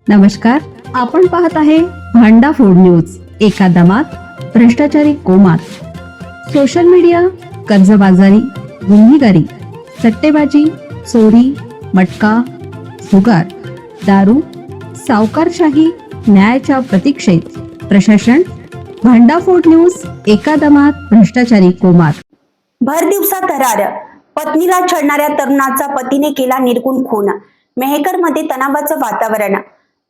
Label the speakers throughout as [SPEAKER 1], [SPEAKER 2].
[SPEAKER 1] नमस्कार, आपण पाहत आहे भांडा फोड न्यूज. एका दमात भ्रष्टाचारी कोमात. सोशल मीडिया, कर्जबाजारी, गुन्हेगारी, सट्टेबाजी, चोरी, मटका, जुगार, दारू, सावकारशाही, न्यायाच्या प्रतीक्षेत प्रशासन. भांडाफोड न्यूज. एका दमात भ्रष्टाचारी कोमात.
[SPEAKER 2] भर दिवसा थरार. पत्नीला छळणाऱ्या तरुणाचा पतीने केला निर्गुण खून. मेहकर मध्ये तणावाचं वातावरण.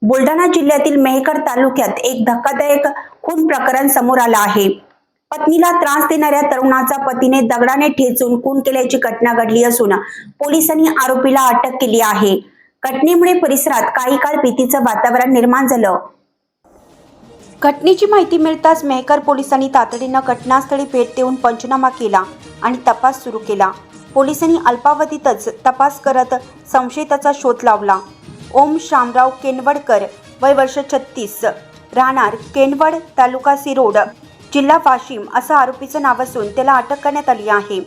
[SPEAKER 2] बुलढाणा जिल्ह्यातील मेहकर तालुक्यात एक धक्कादायक खून प्रकरण समोर आलं आहे. पत्नीला त्रास देणाऱ्या तरुणाचा पतीने दगडाने ठेचून खून केल्याची घटना घडली असून पोलिसांनी आरोपीला अटक केली आहे. घटनेमुळे परिसरात काही काळ भीतीचं वातावरण निर्माण झालं. घटनेची माहिती मिळताच मेहकर पोलिसांनी तातडीनं घटनास्थळी भेट देऊन पंचनामा केला आणि तपास सुरू केला. पोलिसांनी अल्पावधीतच तपास करत संशयिताचा शोध लावला. ओम शामराव केनवडकर, वय वर्ष 36, राहणार केनवड, तालुका सिरोड, जिल्हा वाशिम असं आरोपीचं नाव असून त्याला अटक करण्यात आली आहे.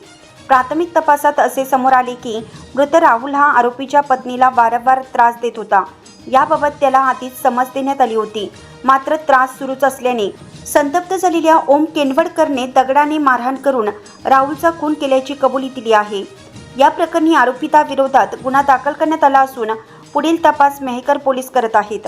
[SPEAKER 2] प्राथमिक तपासात असे समोर आले की मृत राहुल हा आरोपीच्या पत्नीला वारंवार त्रास देत होता. याबाबत त्याला आधीच समज देण्यात आली होती. मात्र त्रास सुरूच असल्याने संतप्त झालेल्या ओम केनवडकरने दगडाने मारहाण करून राहुलचा खून केल्याची कबुली दिली आहे. या प्रकरणी आरोपिता विरोधात गुन्हा दाखल करण्यात आला असून पुढील तपास मेहकर पोलीस करत आहेत.